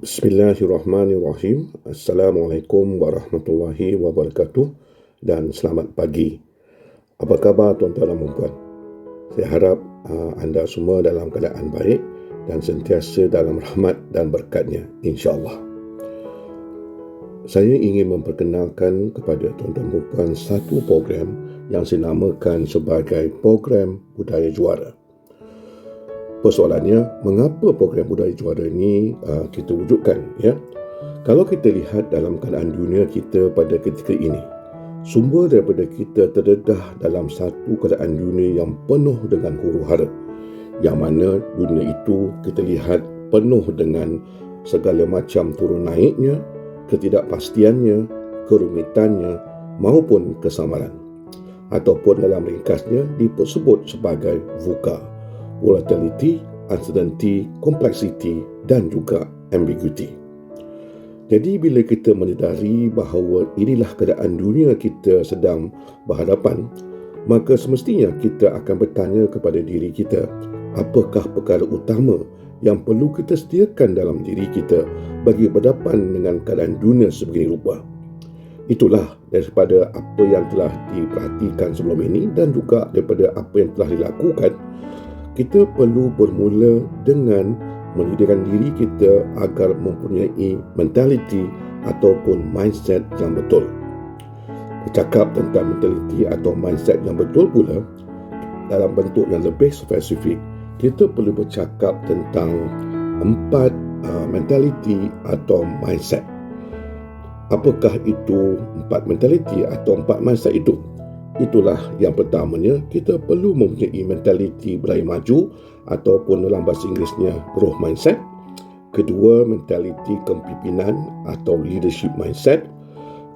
Bismillahirrahmanirrahim. Assalamualaikum warahmatullahi wabarakatuh dan selamat pagi. Apa khabar tuan-tuan dan puan? Saya harap anda semua dalam keadaan baik dan sentiasa dalam rahmat dan berkatnya, insya-Allah. Saya ingin memperkenalkan kepada tuan-tuan dan puan satu program yang saya namakan sebagai Program Budaya Juara. Persoalannya, mengapa program Budaya Juara ini kita wujudkan? Ya? Kalau kita lihat dalam keadaan dunia kita pada ketika ini, sumber daripada kita terdedah dalam satu keadaan dunia yang penuh dengan huru-hara, yang mana dunia itu kita lihat penuh dengan segala macam turun naiknya, ketidakpastiannya, kerumitannya maupun kesamaran. Ataupun dalam ringkasnya disebut sebagai VUCA. Volatility, uncertainty, complexity dan juga ambiguity. Jadi bila kita menyedari bahawa inilah keadaan dunia kita sedang berhadapan, maka semestinya kita akan bertanya kepada diri kita, apakah perkara utama yang perlu kita sediakan dalam diri kita bagi berhadapan dengan keadaan dunia sebegini rupa. Itulah daripada apa yang telah diperhatikan sebelum ini dan juga daripada apa yang telah dilakukan. Kita perlu bermula dengan menyediakan diri kita agar mempunyai mentaliti ataupun mindset yang betul. Bercakap tentang mentaliti atau mindset yang betul pula, dalam bentuk yang lebih spesifik, kita perlu bercakap tentang 4 mentaliti atau mindset. Apakah itu 4 mentaliti atau 4 mindset itu? Itulah yang pertamanya, kita perlu mempunyai mentaliti berlari maju ataupun dalam bahasa Inggerisnya growth mindset. Kedua, mentaliti kepimpinan atau leadership mindset.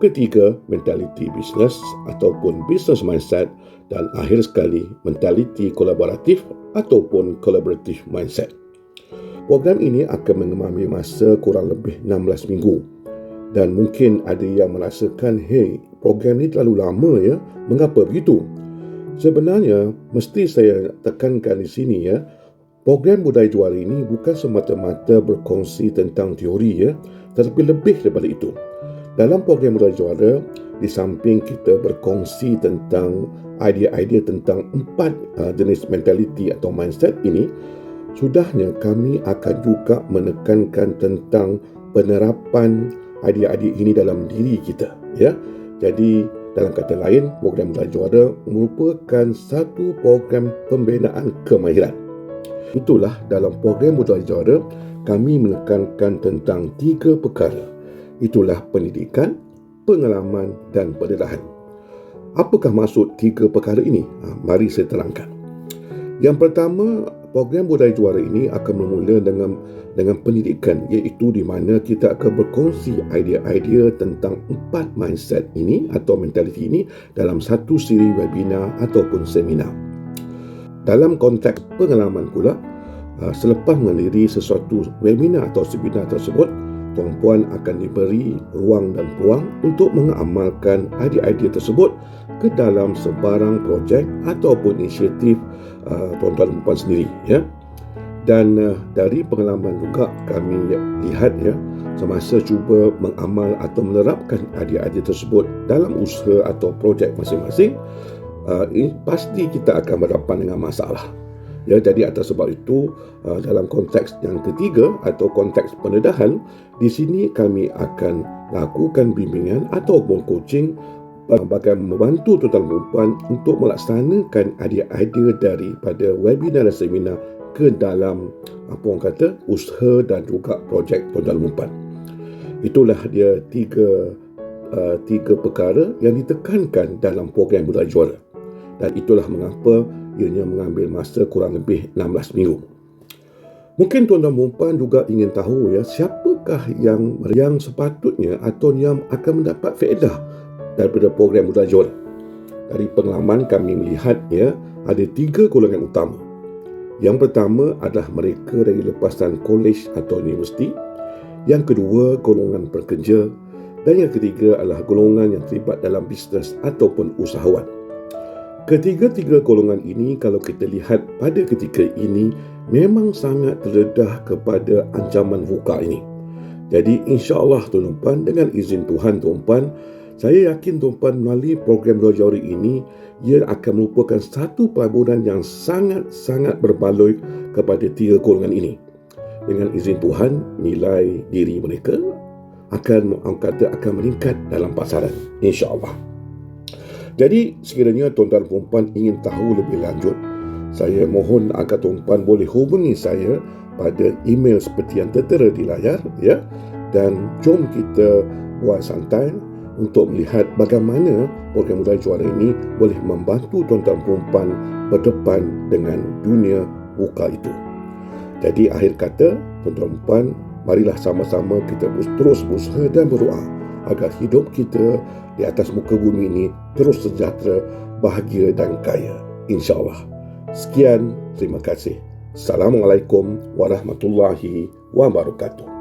Ketiga, mentaliti bisnes ataupun business mindset. Dan akhir sekali, mentaliti kolaboratif ataupun collaborative mindset. Program ini akan mengambil masa kurang lebih 16 minggu. Dan mungkin ada yang merasakan, program ini terlalu lama ya. Mengapa begitu? Sebenarnya, mesti saya tekankan di sini ya, program Budaya Juara ini bukan semata-mata berkongsi tentang teori ya, tetapi lebih daripada itu. Dalam program Budaya Juara, di samping kita berkongsi tentang idea-idea tentang 4 jenis mentaliti atau mindset ini, sudahnya kami akan juga menekankan tentang penerapan idea-idea ini dalam diri kita ya. Jadi dalam kata lain, program Budaya Juara merupakan satu program pembinaan kemahiran. Itulah dalam program Budaya Juara kami menekankan tentang 3 perkara. Itulah pendidikan, pengalaman dan pendedahan. Apakah maksud 3 perkara ini? Mari saya terangkan. Yang pertama, program Budaya Juara ini akan bermula dengan pendidikan, iaitu di mana kita akan berkongsi idea-idea tentang 4 mindset ini atau mentaliti ini dalam satu siri webinar ataupun seminar. Dalam konteks pengalaman pula, selepas menghadiri sesuatu webinar atau seminar tersebut, tuan-puan akan diberi ruang dan peluang untuk mengamalkan idea-idea tersebut ke dalam sebarang projek ataupun inisiatif tuan-tuan dan puan sendiri ya. Dan dari pengalaman juga kami lihat ya, semasa cuba mengamal atau menerapkan idea-idea tersebut dalam usaha atau projek masing-masing, pasti kita akan berhadapan dengan masalah. Ya, jadi atas sebab itu dalam konteks yang ketiga atau konteks pendedahan, di sini kami akan lakukan bimbingan ataupun coaching bagi membantu tuan-tuan dan puan untuk melaksanakan idea-idea daripada webinar dan seminar ke dalam usaha dan juga projek tuan-tuan dan puan. Itulah dia tiga perkara yang ditekankan dalam program Budaya Juara. Dan itulah mengapa ianya mengambil masa kurang lebih 16 minggu. Mungkin tuan-tuan dan puan juga ingin tahu ya, siapakah yang sepatutnya atau yang akan mendapat faedah daripada program Budaya Juara. Dari pengalaman kami melihat ya, ada 3 golongan utama. Yang pertama adalah mereka dari lepasan kolej atau universiti. Yang kedua, golongan pekerja. Dan yang ketiga adalah golongan yang terlibat dalam bisnes ataupun usahawan. Ketiga-tiga golongan ini kalau kita lihat pada ketika ini memang sangat terdedah kepada ancaman VUCA ini. Jadi insya-Allah tuan-tuan, dengan izin Tuhan tuan-tuan, saya yakin tuan-tuan melalui program Doa Jawari ini, ia akan merupakan satu pelaburan yang sangat-sangat berbaloi kepada tiga golongan ini. Dengan izin Tuhan, nilai diri mereka akan meningkat dalam pasaran, insya-Allah. Jadi sekiranya tuan-tuan dan puan ingin tahu lebih lanjut, saya mohon agar tuan-tuan boleh hubungi saya pada email seperti yang tertera di layar, ya. Dan jom kita buat santai untuk melihat bagaimana program Muda Juara ini boleh membantu tuan-tuan dan puan berdepan dengan dunia buka itu. Jadi akhir kata, tuan-tuan dan puan, marilah sama-sama kita terus berusaha dan berdoa agar hidup kita di atas muka bumi ini terus sejahtera, bahagia dan kaya, insya-Allah. Sekian, terima kasih. Assalamualaikum warahmatullahi wabarakatuh.